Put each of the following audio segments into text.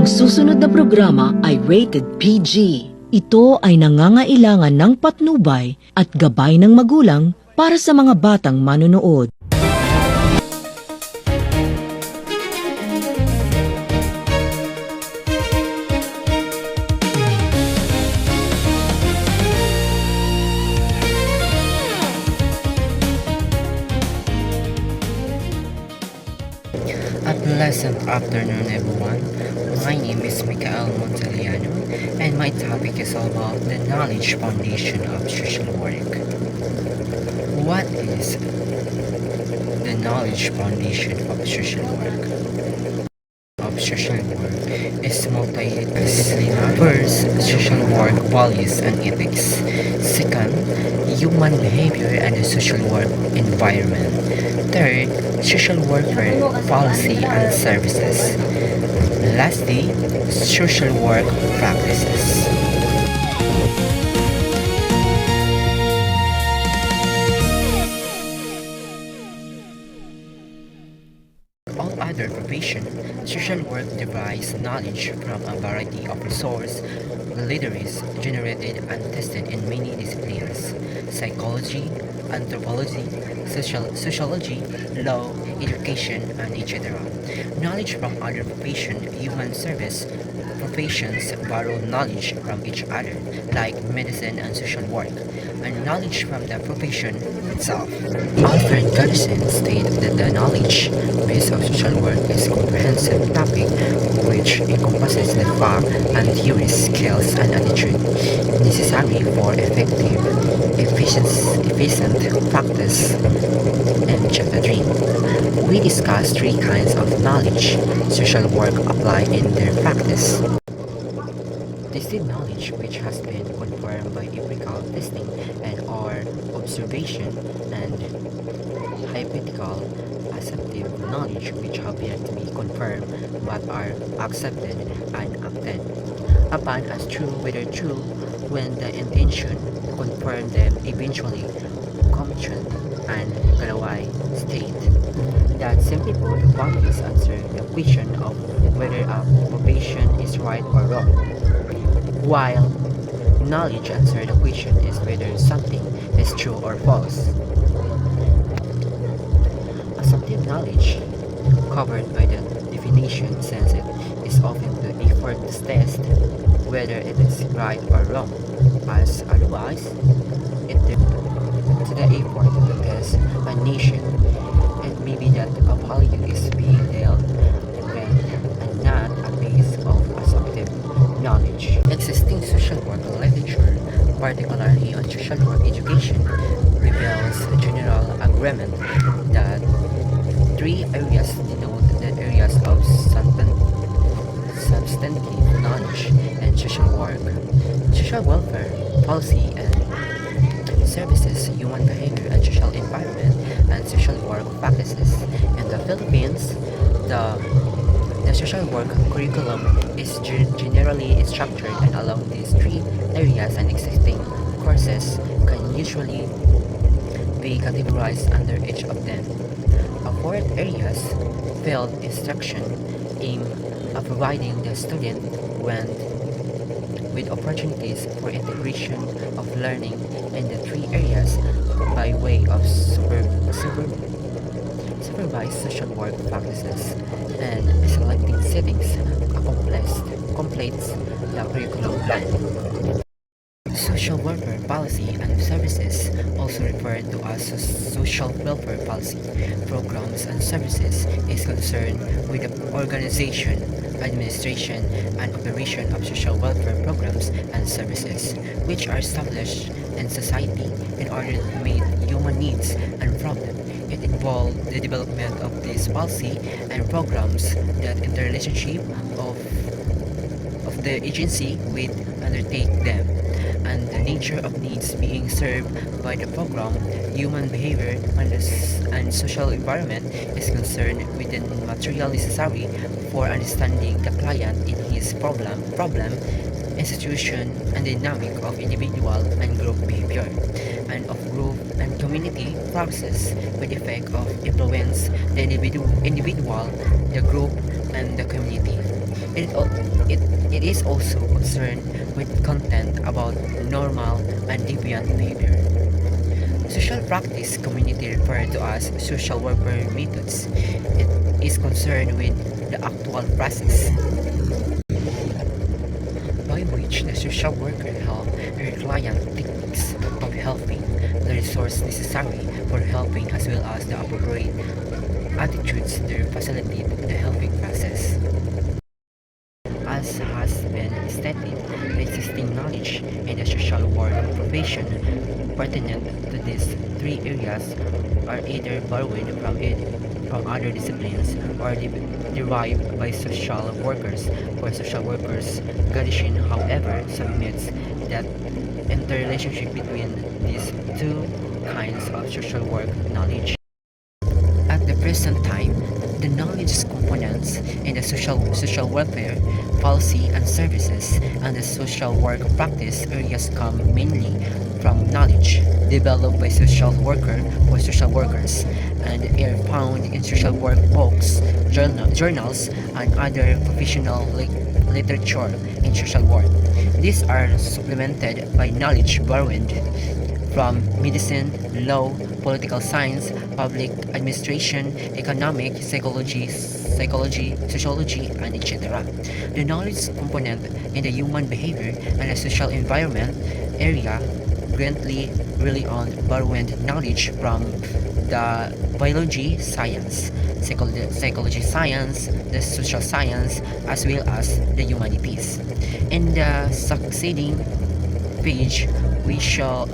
Ang susunod na programa ay rated PG. Ito ay nangangailangan ng patnubay at gabay ng magulang para sa mga batang manonood. A pleasant afternoon, everyone. My name is Mikael Monteliano, and my topic is all about the knowledge foundation of social work. What is the knowledge foundation of social work? Of social work is multidisciplinary. First, social work values and ethics. Second, human behavior and the social work environment. Third, social worker policy and services. Lastly, social work practices. All other professions, social work derives knowledge from a variety of resources, literaries generated and tested in many disciplines: psychology, anthropology, sociology, law, education, and etc. Knowledge from other professions, human service professions borrow knowledge from each other, like medicine and social work, and knowledge from the profession itself. Alfred Garrison stated that the knowledge base of social work is a comprehensive topic which encompasses the fact and theories, skills, and attitude necessary for effective, efficient practice. In Chapter 3, we discuss three kinds of knowledge social work apply in their practice. This is knowledge which has been confirmed by empirical testing and or observation, and hypothetical acceptive knowledge which have yet to be confirmed but are accepted and acted upon as true, whether true when the intention to confirm them eventually commission and Galaway state that simply put values answer the question of whether a profession is right or wrong, while knowledge answer the question is whether something is true or false. Assumptive knowledge, covered by the definition since it is often the effort to test whether it is right or wrong, as otherwise it to the effort to test a nation. It may be that a value is being dealt with and not a base of assumptive knowledge. Existing social work literature, particularly on social work education, reveals a general agreement that three areas denote the areas of substantive knowledge and social work: social welfare, policy and services, human behavior and social environment, and social work practices. In the Philippines, the social work curriculum is generally structured and along these three areas, and existing courses can usually be categorized under each of them. A fourth area, field instruction, aims at providing the student with opportunities for integration of learning in the three areas by way of supervised social work practices, and selecting settings completes the curriculum plan. Social worker policy and services, also referred to as social welfare policy, programs and services, is concerned with the organization, administration, and operation of social welfare programs and services, which are established in society in order to meet human needs and problems. It involves the development of these policy and programs, that interrelationship of the agency with undertake them, and the nature of needs being served by the program. Human behavior and social environment is concerned with the material necessary for understanding the client in his problem, institution, and dynamic of individual and group behavior, and of group and community process with effect of influence the individual, the group, and the community. It, al- it is also concerned with content about normal and deviant behavior. Social practice community referred to as social worker methods. It is concerned with the actual process by which the social worker help her client techniques of helping, the resource necessary for helping as well as the appropriate attitudes to facilitate the helping process. As has been stated, the existing knowledge in the social work profession pertinent to these three areas are either borrowed from other disciplines or derived by social workers. For social workers, Garishin, however, submits that interrelationship between these two kinds of social work knowledge. At the present time, the knowledge components in the social welfare, policy and services, and the social work practice areas come mainly from knowledge developed by social worker or social workers and are found in social work books, journals, and other professional literature in social work. These are supplemented by knowledge borrowed from medicine, law, political science, public administration, economic, sociology, and etc. The knowledge component in the human behavior and the social environment area greatly rely on borrowed knowledge from the biology science, psychology science, the social science, as well as the humanities. In the succeeding page, we shall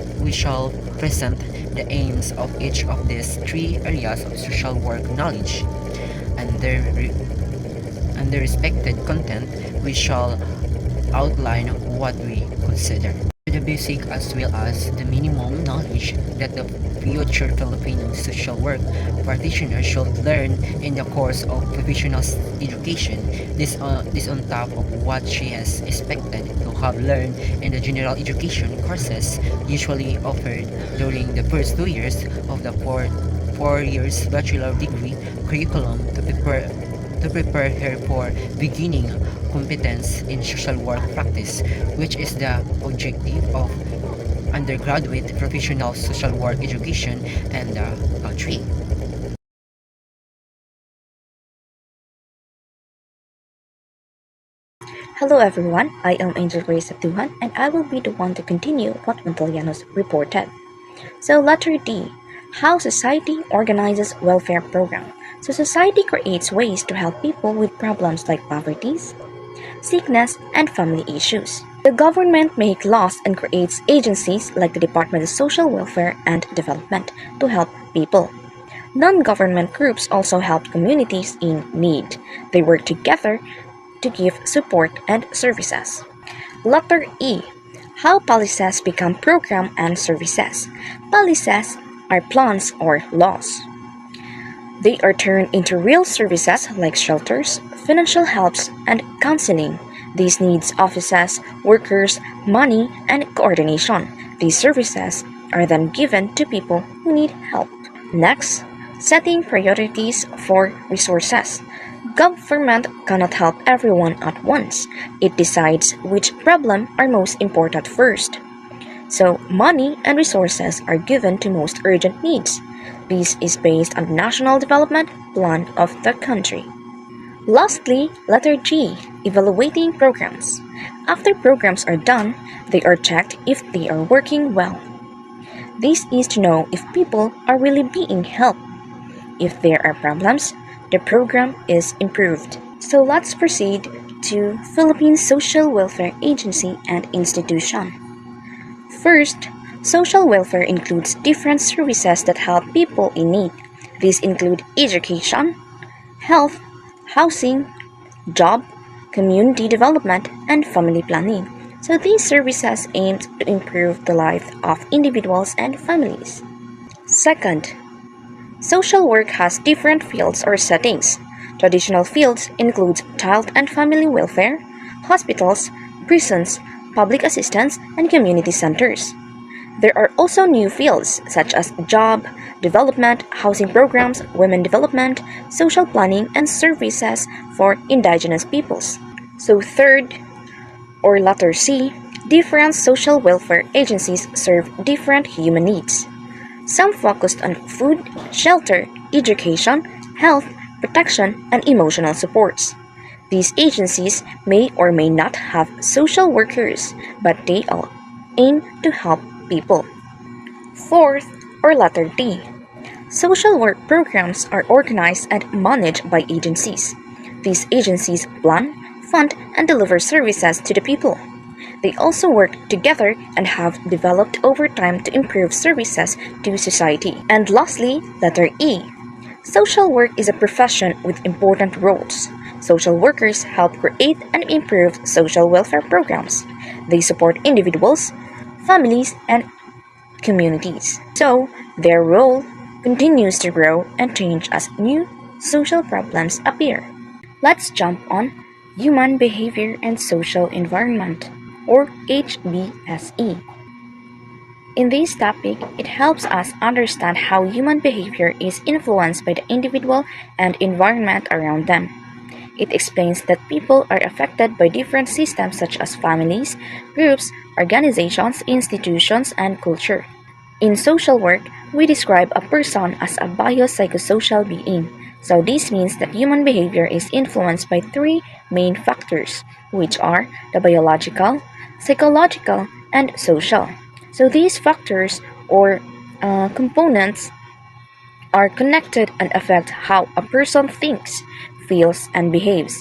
present the aims of each of these three areas of social work knowledge and their respected content. We shall outline what we consider the basic as well as the minimum knowledge that the future Filipino social work practitioner should learn in the course of professional education. This on top of what she has expected to have learned in the general education courses usually offered during the first 2 years of the four years bachelor degree curriculum to prepare her for beginning competence in social work practice, which is the objective of undergraduate professional social work education and the country. Hello everyone, I am Angel Grace Abduhan and I will be the one to continue what Montelianos reported. So letter D, how society organizes welfare program. So society creates ways to help people with problems like poverty, sickness, and family issues. The government makes laws and creates agencies like the Department of Social Welfare and Development to help people. Non-government groups also help communities in need. They work together to give support and services. Letter E. How policies become program and services. Policies are plans or laws. They are turned into real services like shelters, financial helps, and counseling. These needs offices, workers, money, and coordination. These services are then given to people who need help. Next, setting priorities for resources. Government cannot help everyone at once. It decides which problem are most important first. So, money and resources are given to most urgent needs. This is based on the National Development Plan of the country. Lastly, letter G, evaluating programs. After programs are done, they are checked if they are working well. This is to know if people are really being helped. If there are problems, the program is improved. So let's proceed to Philippine Social Welfare Agency and Institution. First, social welfare includes different services that help people in need. These include education, health, housing, job, community development, and family planning. So these services aim to improve the life of individuals and families. Second, social work has different fields or settings. Traditional fields include child and family welfare, hospitals, prisons, public assistance, and community centers. There are also new fields such as job, development, housing programs, women development, social planning, and services for indigenous peoples. So third, or letter C, different social welfare agencies serve different human needs. Some focused on food, shelter, education, health, protection, and emotional supports. These agencies may or may not have social workers, but they all aim to help people. Fourth, or letter D, social work programs are organized and managed by agencies. These agencies plan, fund, and deliver services to the people. They also work together and have developed over time to improve services to society. And lastly, letter E. Social work is a profession with important roles. Social workers help create and improve social welfare programs. They support individuals, families, and communities. So, their role continues to grow and change as new social problems appear. Let's jump on Human Behavior and Social Environment, or HBSE. In this topic, it helps us understand how human behavior is influenced by the individual and environment around them. It explains that people are affected by different systems such as families, groups, organizations, institutions, and culture. In social work, we describe a person as a biopsychosocial being. So this means that human behavior is influenced by three main factors, which are the biological, psychological, and social. So these factors or components are connected and affect how a person thinks, feels, and behaves.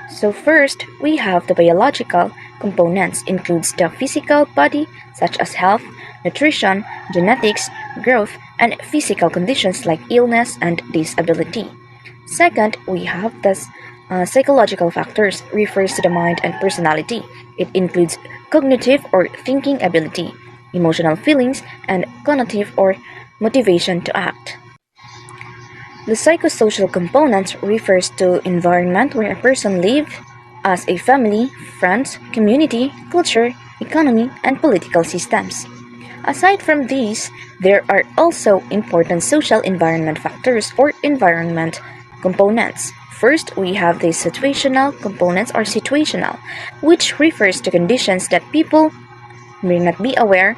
So first, we have the biological components includes the physical body such as health, nutrition, genetics, growth, and physical conditions like illness and disability. Second, we have the psychological factors refers to the mind and personality. It includes cognitive or thinking ability, emotional feelings, and cognitive or motivation to act. The psychosocial component refers to environment where a person lives as a family, friends, community, culture, economy, and political systems. Aside from these, there are also important social environment factors or environment components. First, we have the situational components or situational, which refers to conditions that people may not be aware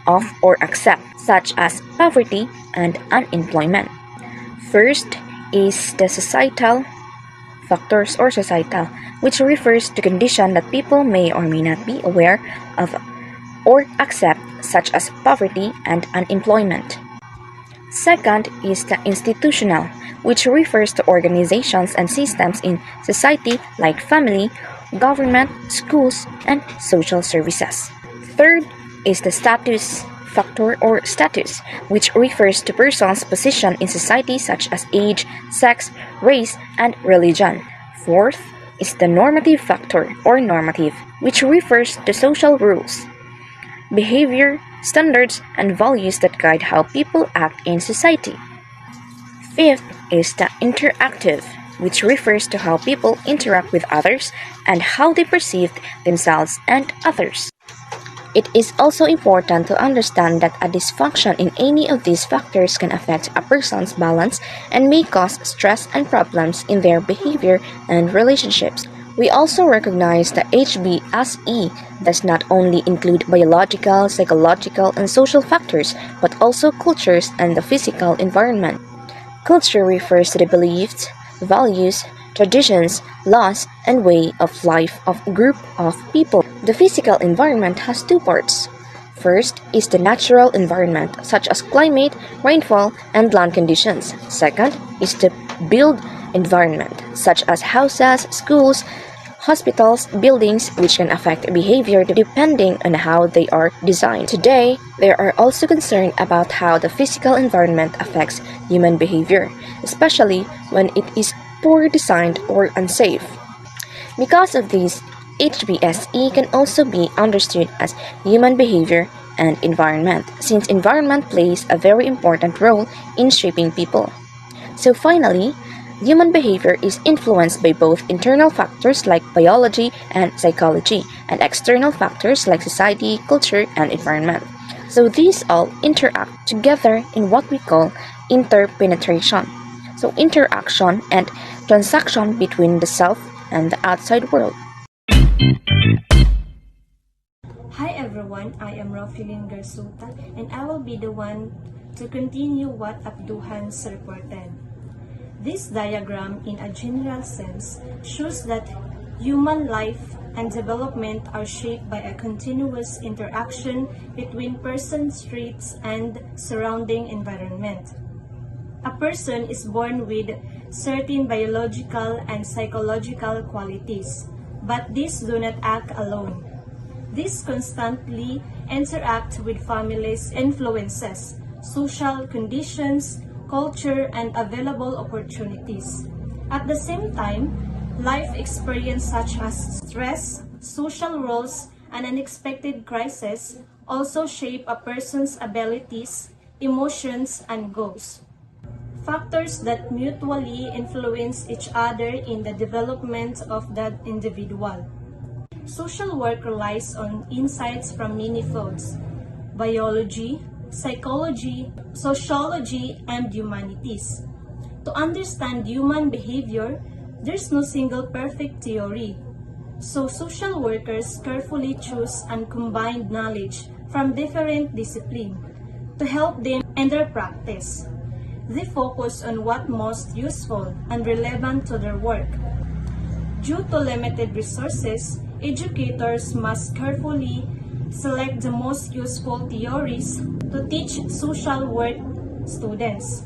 of or accept, such as poverty and unemployment. First is the societal factors or societal, which refers to conditions that people may or may not be aware of or accept, such as poverty and unemployment. Second is the institutional, which refers to organizations and systems in society like family, government, schools, and social services. Third is the status factor or status, which refers to persons' position in society such as age, sex, race, and religion. Fourth is the normative factor or normative, which refers to social rules, behavior, standards, and values that guide how people act in society. Fifth is the interactive, which refers to how people interact with others and how they perceive themselves and others. It is also important to understand that a dysfunction in any of these factors can affect a person's balance and may cause stress and problems in their behavior and relationships. We also recognize that HBSE does not only include biological, psychological, and social factors, but also cultures and the physical environment. Culture refers to the beliefs, values, traditions, laws, and way of life of a group of people. The physical environment has two parts. First is the natural environment, such as climate, rainfall, and land conditions. Second is the built environment, such as houses, schools, hospitals, buildings, which can affect behavior depending on how they are designed. Today, there are also concerned about how the physical environment affects human behavior, especially when it is poorly designed or unsafe. Because of this, HBSE can also be understood as human behavior and environment, since environment plays a very important role in shaping people. So finally, human behavior is influenced by both internal factors like biology and psychology, and external factors like society, culture, and environment. So these all interact together in what we call interpenetration. So interaction and transaction between the self and the outside world. Hi everyone, I am Rofilin Garsuta and I will be the one to continue what Abduhans reported. This diagram, in a general sense, shows that human life and development are shaped by a continuous interaction between persons, traits, and surrounding environment. A person is born with certain biological and psychological qualities, but these do not act alone. These constantly interact with families' influences, social conditions, culture, and available opportunities. At the same time, life experience such as stress, social roles, and unexpected crises also shape a person's abilities, emotions, and goals. Factors that mutually influence each other in the development of the individual. Social work relies on insights from many fields: biology, psychology, sociology, and humanities. To understand human behavior, there's no single perfect theory. So social workers carefully choose and combine knowledge from different disciplines to help them in their practice. They focus on what most useful and relevant to their work. Due to limited resources, educators must carefully select the most useful theories to teach social work students.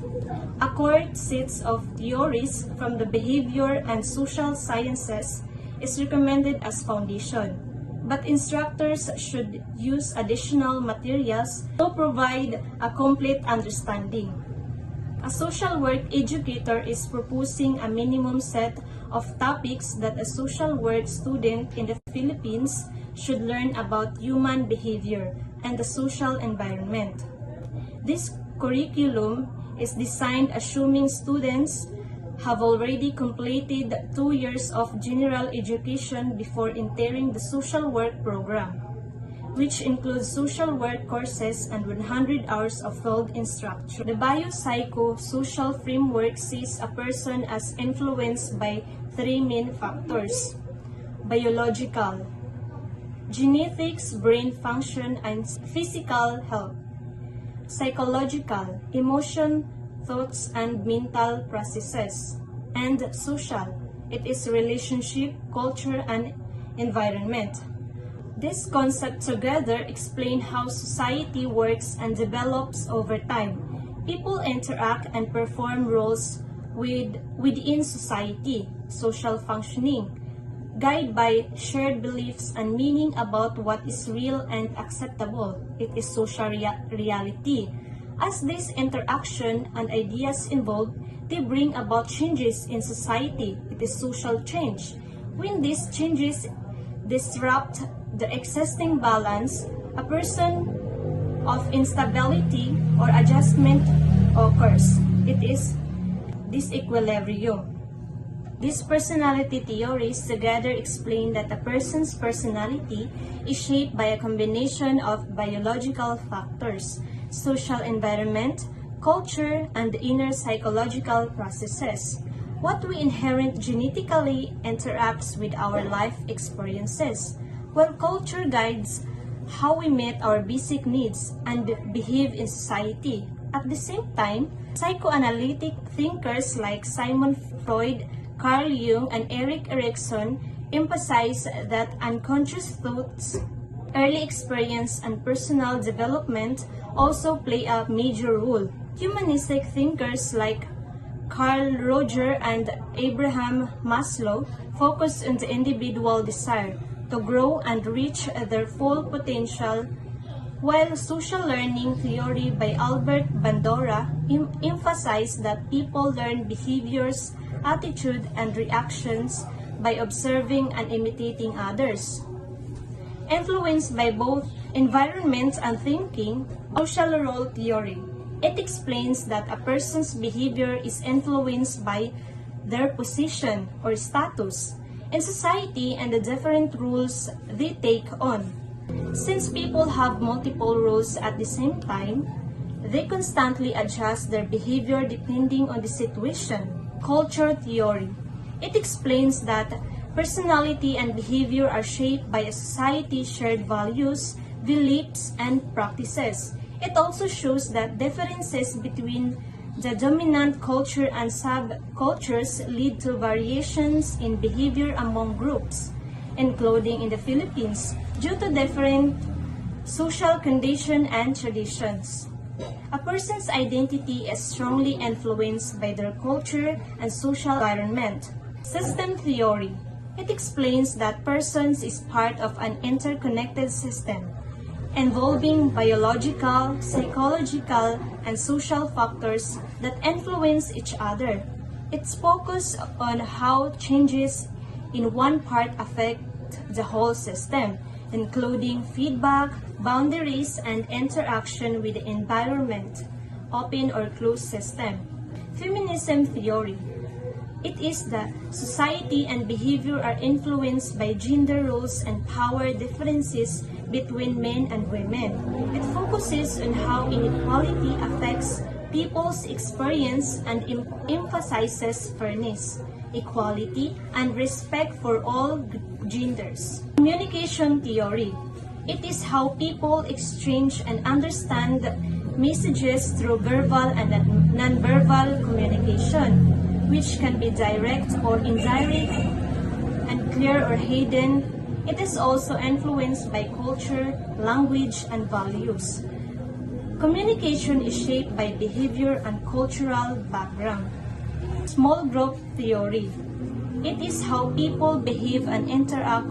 A core set of theories from the behavior and social sciences is recommended as foundation, but instructors should use additional materials to provide a complete understanding. A social work educator is proposing a minimum set of topics that a social work student in the Philippines should learn about human behavior and the social environment. This curriculum is designed assuming students have already completed 2 years of general education before entering the social work program, which includes social work courses and 100 hours of field instruction. The biopsychosocial framework sees a person as influenced by 3 main factors: biological, genetics, brain function, and physical health; psychological, emotion, thoughts, and mental processes; and social, it is relationship, culture, and environment. These concepts together explain how society works and develops over time. People interact and perform roles within society, social functioning, guided by shared beliefs and meaning about what is real and acceptable. It is social reality. As this interaction and ideas involve, they bring about changes in society. It is social change. When these changes disrupt the existing balance, a person of instability or adjustment occurs. It is disequilibrium. These personality theories together explain that a person's personality is shaped by a combination of biological factors, social environment, culture, and inner psychological processes. What we inherit genetically interacts with our life experiences, while culture guides how we meet our basic needs and behave in society. At the same time, psychoanalytic thinkers like Sigmund Freud, Carl Jung, and Erik Erikson emphasize that unconscious thoughts, early experience, and personal development also play a major role. Humanistic thinkers like Carl Roger and Abraham Maslow focus on the individual desire to grow and reach their full potential, while social learning theory by Albert Bandura emphasizes that people learn behaviors, attitude, and reactions by observing and imitating others. Influenced by both environment and thinking, social role theory. It explains that a person's behavior is influenced by their position or status in society and the different roles they take on. Since people have multiple roles at the same time, they constantly adjust their behavior depending on the situation. Culture theory. It explains that Personality and behavior are shaped by a society's shared values, beliefs, and practices. It also shows that differences between the dominant culture and subcultures lead to variations in behavior among groups, including in the Philippines, due to different social condition and traditions. A person's identity is strongly influenced by their culture and social environment. System theory. It explains that persons is part of an interconnected system involving biological, psychological, and social factors that influence each other. Its focus on how changes in one part affect the whole system, including feedback, boundaries, and interaction with the environment, open or closed system. Feminism theory. It is that society and behavior are influenced by gender roles and power differences between men and women. It focuses on how inequality affects people's experience and emphasizes fairness, equality, and respect for all genders. Communication theory. It is how people exchange and understand messages through verbal and nonverbal communication, which can be direct or indirect and clear or hidden. It is also influenced by culture, language, and values. Communication is shaped by behavior and cultural background. Small group theory. It is how people behave and interact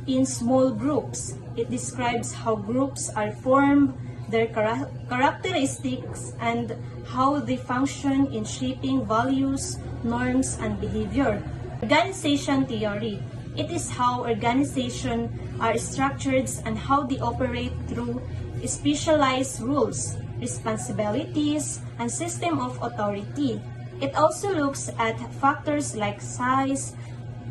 in small groups. It describes how groups are formed, their characteristics, and how they function in shaping values, norms, and behavior. Organization theory. It is how organizations are structured and how they operate through specialized rules, responsibilities, and system of authority. It also looks at factors like size,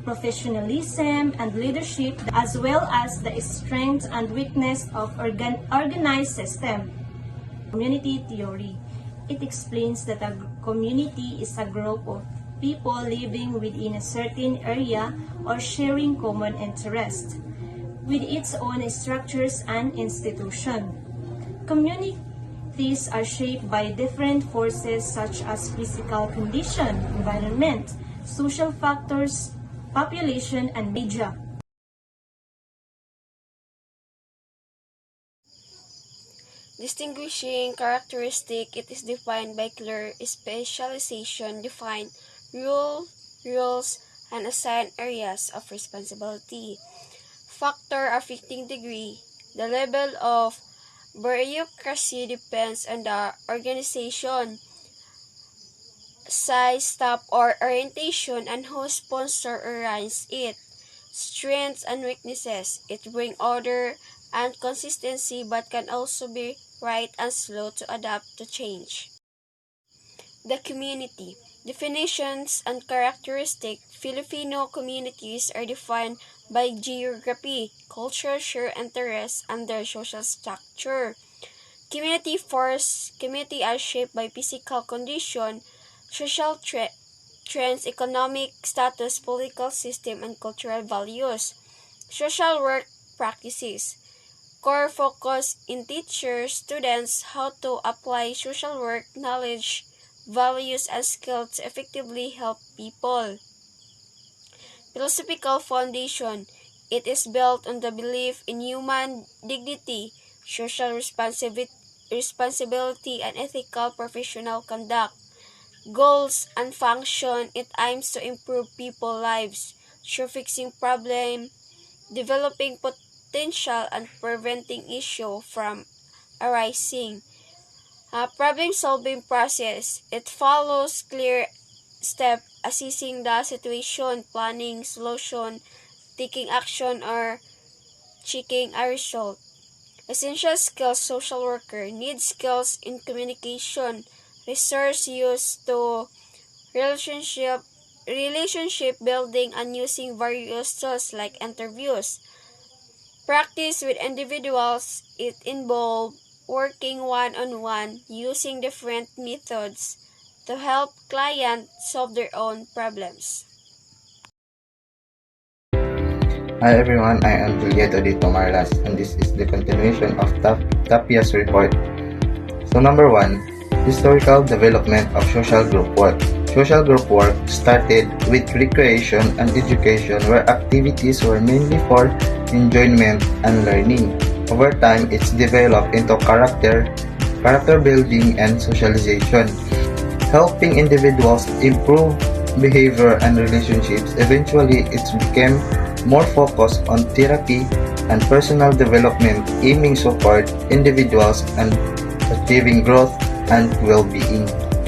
professionalism, and leadership, as well as the strength and weakness of organized system. Community theory. It explains that a community is a group of people living within a certain area or sharing common interests, with its own structures and institutions. Communities are shaped by different forces such as physical condition, environment, social factors, population, and media. Distinguishing characteristic, it is defined by clear specialization, defined rules, and assigned areas of responsibility. Factor affecting degree. The level of bureaucracy depends on the organization, size, staff, or orientation, and who sponsor or runs it. Strengths and weaknesses. It brings order and consistency but can also be right and slow to adapt to change. The community. Definitions and characteristics. Filipino communities are defined by geography, culture, shared interests, and their social structure. Community force. Community are shaped by physical condition, social trends, economic status, political system, and cultural values. Social work practices. Core focus in teachers, students, how to apply social work knowledge, values, and skills to effectively help people. Philosophical foundation. It is built on the belief in human dignity, social responsibility, and ethical professional conduct. Goals and function. It aims to improve people's lives through fixing problems, developing potential, and preventing issues from arising. Problem-solving process. It follows clear steps assessing the situation, planning solution, taking action, or checking a result. Essential skills. Social worker needs skills in communication, resource use to relationship building, and using various tools like interviews. Practice with individuals. It involves working one-on-one, using different methods to help clients solve their own problems. Hi everyone, I am Julieto Dito Marlas, and this is the continuation of Tapia's report. So number 1, historical development of social group work. Social group work started with recreation and education where activities were mainly for enjoyment and learning. Over time, it's developed into character building and socialization, helping individuals improve behavior and relationships. Eventually, it became more focused on therapy and personal development, aiming support individuals and achieving growth and well-being.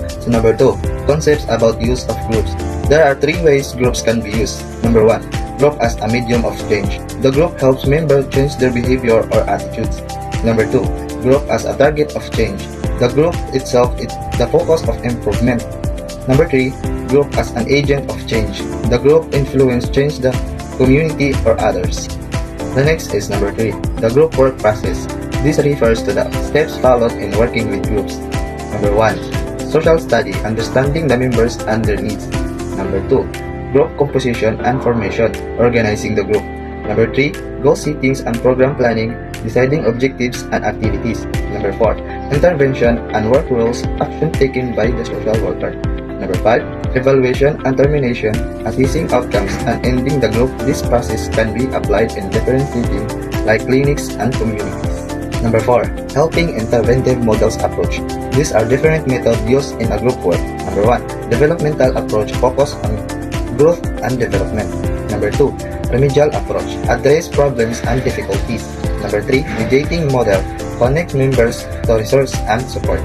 So number 2, concepts about use of groups. There are 3 ways groups can be used. Number 1, group as a medium of change. The group helps members change their behavior or attitudes. Number 2, group as a target of change. The group itself is the focus of improvement. Number 3, group as an agent of change. The group influence change the community or others. The next is number 3, the group work process. This refers to the steps followed in working with groups. Number 1, social study, understanding the members and their needs. Number 2, group composition and formation, organizing the group. Number 3, goal settings and program planning, deciding objectives and activities. Number 4, intervention and work rules, action taken by the social worker. Number 5, evaluation and termination, assessing outcomes and ending the group. This process can be applied in different settings like clinics and communities. Number 4, helping interventive models approach. These are different methods used in a group work. Number 1, developmental approach, focus on growth and development. Number 2, remedial approach, address problems and difficulties. Number 3, mediating model, connect members to resource and support.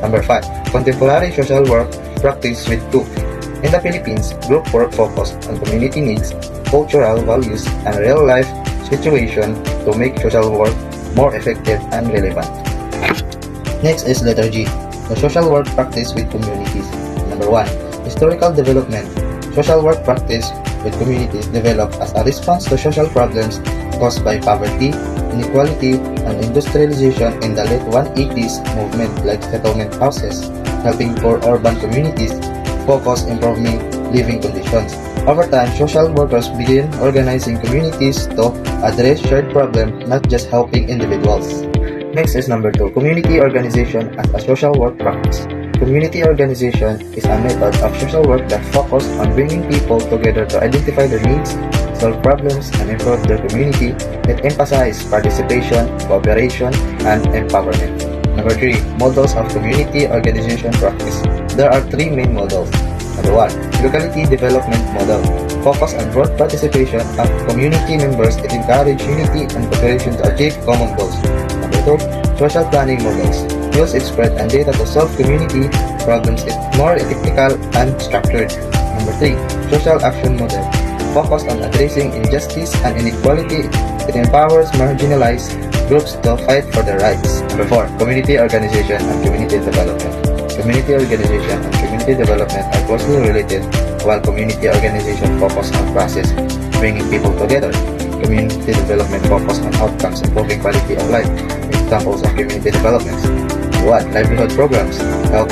Number 5, contemporary social work practice with group. In the Philippines, group work focused on community needs, cultural values, and real-life situation to make social work more effective and relevant. Next is letter G, the social work practice with communities. Number 1, historical development. Social work practice with communities developed as a response to social problems caused by poverty, inequality, and industrialization in the late 180s movement like settlement houses, helping poor urban communities focus improving living conditions. Over time, social workers began organizing communities to address shared problems, not just helping individuals. Next is number 2, community organization as a social work practice. Community organization is a method of social work that focuses on bringing people together to identify their needs, solve problems, and improve their community. It emphasizes participation, cooperation, and empowerment. Number 3, models of community organization practice. There are 3 main models. Number 1, locality development model. Focus on broad participation of community members. It encourages unity and cooperation to achieve common goals. Number 2, social planning models. Use spread and data to solve community problems. It's more ethical and structured. Number 3, social action model. Focus on addressing injustice and inequality. It empowers marginalized groups to fight for their rights. Number 4, community organization and community development. Community organization and community development are closely related. While community organization focus on process, bringing people together, community development focus on outcomes, improving quality of life. Examples of community developments: 1, livelihood programs, health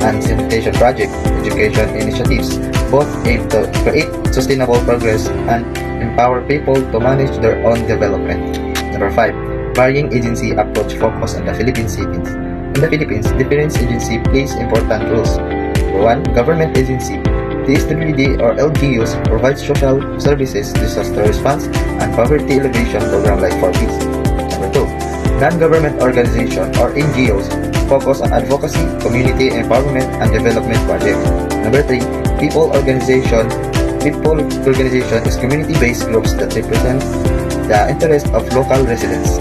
and sanitation project, education initiatives. Both aim to create sustainable progress and empower people to manage their own development. Number 5, varying agency approach focus on the Philippine settings. In the Philippines, different agency plays important roles. Number 1, government agency. The SWD or LGUs provides social services, disaster response, and poverty alleviation program like 4Ps. Number 2, non-government organization or NGOs focus on advocacy, community empowerment, and development projects. Number 3, people organization. People organization is community-based groups that represent the interest of local residents.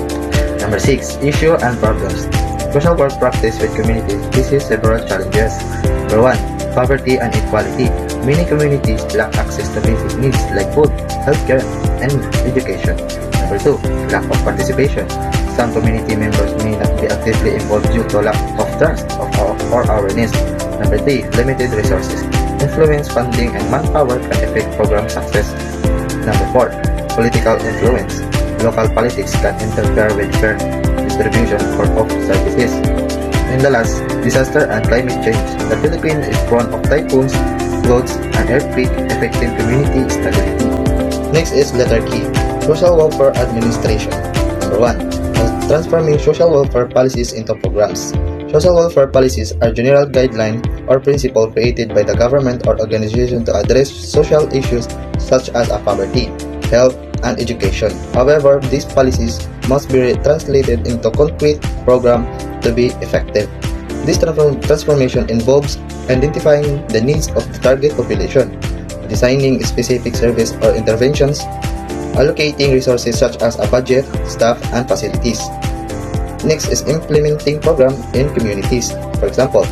Number 6, issue and problems. Social work practice with communities faces several challenges. Number 1, poverty and inequality. Many communities lack access to basic needs like food, healthcare, and education. Number 2, lack of participation. Some community members may not be actively involved due to lack of trust or awareness. Number 3, limited resources. Influence, funding, and manpower can affect program success. Number 4, political influence. Local politics can interfere with fair distribution of services. And the last, disaster and climate change. The Philippines is prone of typhoons, floods, and earthquake affecting community stability. Next is letter K, Social Welfare Administration. Number 1. Transforming social welfare policies into programs. Social welfare policies are general guidelines or principles created by the government or organization to address social issues such as poverty, health, and education. However, these policies must be translated into concrete programs to be effective. This transformation involves identifying the needs of the target population, designing specific service or interventions, allocating resources such as a budget, staff, and facilities. Next is implementing program in communities. For example,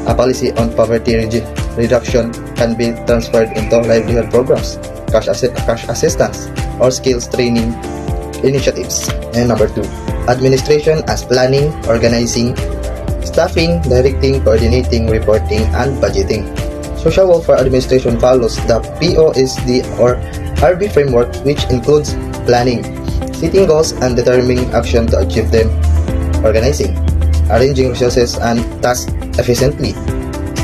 a policy on poverty reduction can be transferred into livelihood programs, cash assistance, or skills training initiatives. And number 2, administration as planning, organizing, staffing, directing, coordinating, reporting, and budgeting. Social welfare administration follows the POSD or RB framework, which includes planning, setting goals, and determining action to achieve them, organizing, arranging resources and tasks efficiently,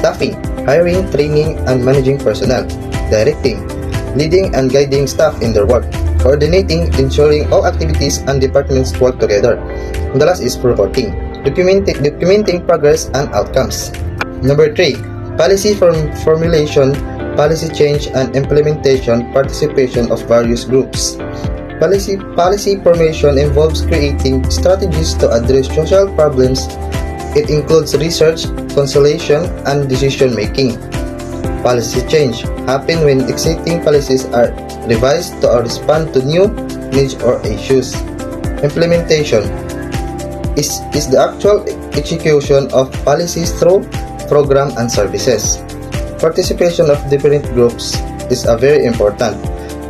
staffing, hiring, training, and managing personnel, directing, leading and guiding staff in their work, coordinating, ensuring all activities and departments work together. And the last is reporting, documenting progress and outcomes. Number 3, policy formulation, policy change and implementation, participation of various groups. Policy formation involves creating strategies to address social problems. It includes research, consultation, and decision making. Policy change happens when existing policies are revised to respond to new needs or issues. Implementation is the actual execution of policies through program and services. Participation of different groups is a very important.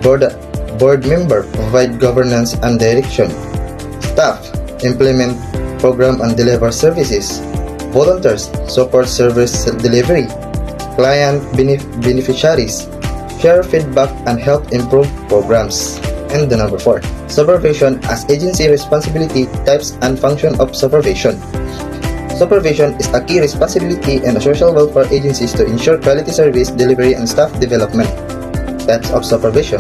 Board member provide governance and direction. Staff implement program and deliver services. Volunteers support service delivery. Client beneficiaries share feedback and help improve programs. And the number 4, supervision as agency responsibility, types and function of supervision. Supervision is a key responsibility in the social welfare agencies to ensure quality service delivery and staff development. Types of supervision.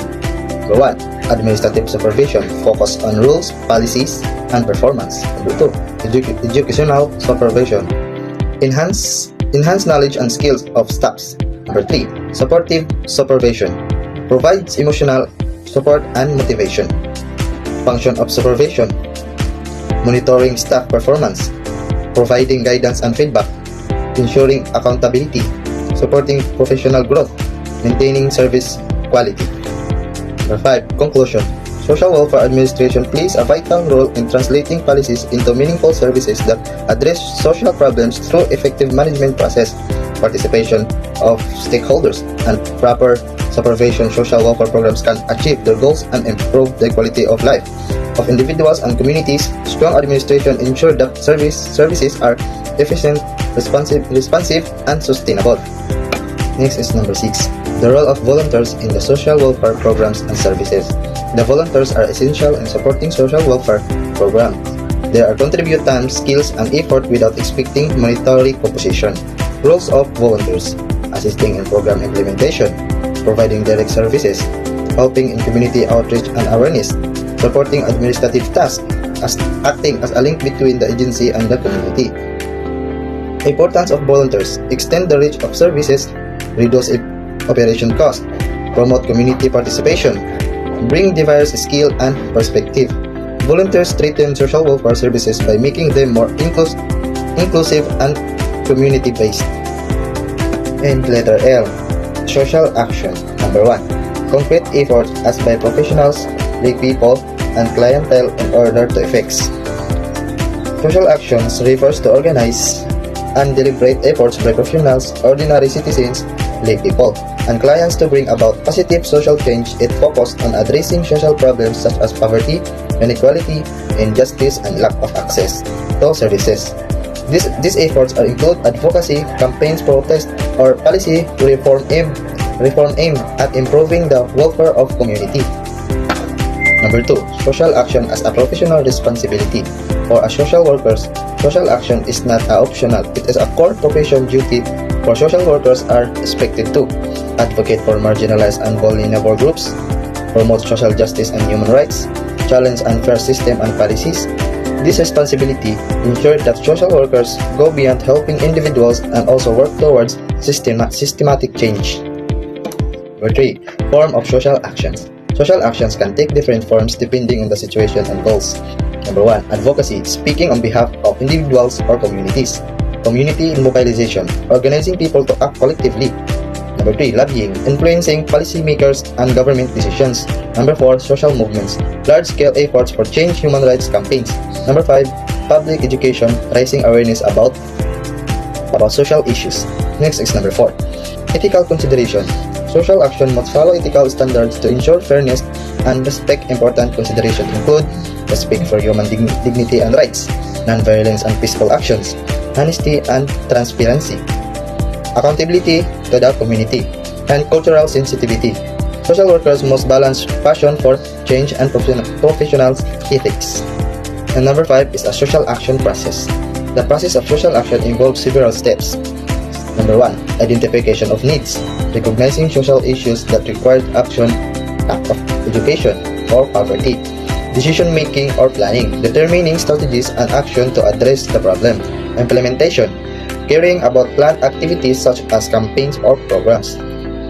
Number 1, administrative supervision, focused on rules, policies, and performance. Number 2, educational supervision, enhance knowledge and skills of staffs. Number 3, supportive supervision, provides emotional support and motivation. Function of supervision, monitoring staff performance, providing guidance and feedback, ensuring accountability, supporting professional growth, maintaining service quality. Number 5, conclusion. Social welfare administration plays a vital role in translating policies into meaningful services that address social problems through effective management process, participation of stakeholders, and proper supervision. Social welfare programs can achieve their goals and improve the quality of life of individuals and communities. Strong administration ensures that services are efficient, responsive, and sustainable. Next is number 6, the role of volunteers in the social welfare programs and services. The volunteers are essential in supporting social welfare programs. They are contribute time, skills, and effort without expecting monetary compensation. Roles of volunteers: assisting in program implementation, providing direct services, helping in community outreach and awareness, supporting administrative tasks, acting as a link between the agency and the community. Importance of volunteers: extend the reach of services, reduce operation cost, promote community participation, bring diverse skill and perspective. Volunteers strengthen social welfare services by making them more inclusive and community-based. And letter L, social action. Number 1, concrete efforts as by professionals, lay people, and clientele in order to effects. Social actions refers to organized and deliberate efforts by professionals, ordinary citizens, lay people, and clients to bring about positive social change. It focused on addressing social problems such as poverty, inequality, injustice, and lack of access to services. These efforts include advocacy, campaigns, protest, or policy reform aimed at improving the welfare of community. Number 2, social action as a professional responsibility. For a social workers, social action is not optional. It is a core profession duty for social workers are expected to advocate for marginalized and vulnerable groups, promote social justice and human rights, challenge unfair system and policies. This responsibility ensures that social workers go beyond helping individuals and also work towards systematic change. Number 3. Form of social actions. Social actions can take different forms depending on the situation and goals. Number 1. Advocacy, speaking on behalf of individuals or communities. Community mobilization, organizing people to act collectively. Number 3. Lobbying, influencing policymakers and government decisions. Number 4. Social movements, large-scale efforts for change human rights campaigns. Number 5. Public education, raising awareness about social issues. Next is number 4. Ethical consideration. Social action must follow ethical standards to ensure fairness and respect. Important considerations include respect for human dignity and rights, non-violence and peaceful actions, honesty and transparency, accountability to the community, and cultural sensitivity. Social workers must balance passion for change and professional ethics. And number 5 is a social action process. The process of social action involves several steps. Number 1. Identification of needs, recognizing social issues that require action, lack of education or poverty, decision-making or planning, determining strategies and action to address the problem, implementation, caring about planned activities such as campaigns or programs.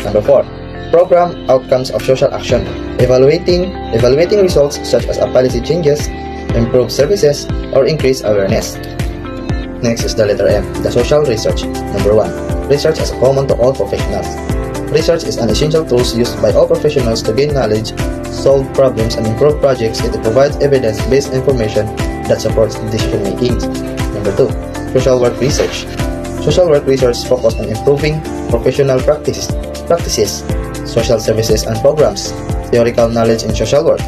Number 4. Program outcomes of social action, evaluating results such as policy changes, improve services, or increase awareness. Next is the letter M, the social research. Number 1. Research is common to all professionals. Research is an essential tool used by all professionals to gain knowledge, solve problems, and improve projects. It provides evidence-based information that supports decision-making. Number 2. Social work research. Social work research focuses on improving professional practices, social services and programs, theoretical knowledge in social work.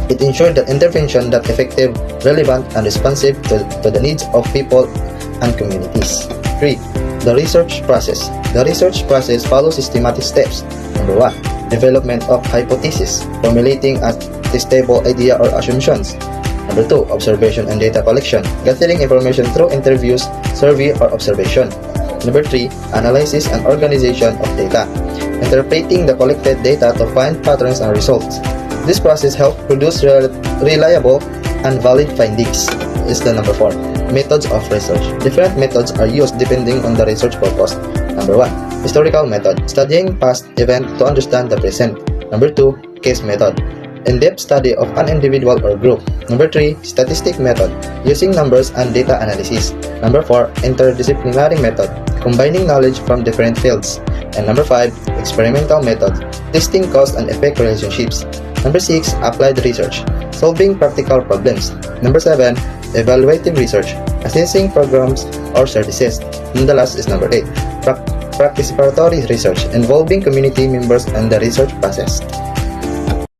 It ensures that intervention that effective, relevant, and responsive to the needs of people and communities. 3. The research process. The research process follows systematic steps. Number 1. Development of hypothesis, formulating a testable idea or assumptions. Number 2. Observation and data collection, gathering information through interviews, survey, or observation. Number 3. Analysis and organization of data, interpreting the collected data to find patterns and results. This process helps produce reliable and valid findings. Is the number 4. Methods of research. Different methods are used depending on the research purpose. Number 1. Historical method, studying past events to understand the present. Number 2. Case method, in-depth study of an individual or group. Number 3. Statistic method, using numbers and data analysis. Number 4. Interdisciplinary method, combining knowledge from different fields. And number 5. Experimental method, testing cause and effect relationships. Number 6. Applied research, solving practical problems. Number 7. Evaluative research, assessing programs or services. And the last is number 8. Participatory research, involving community members in the research process.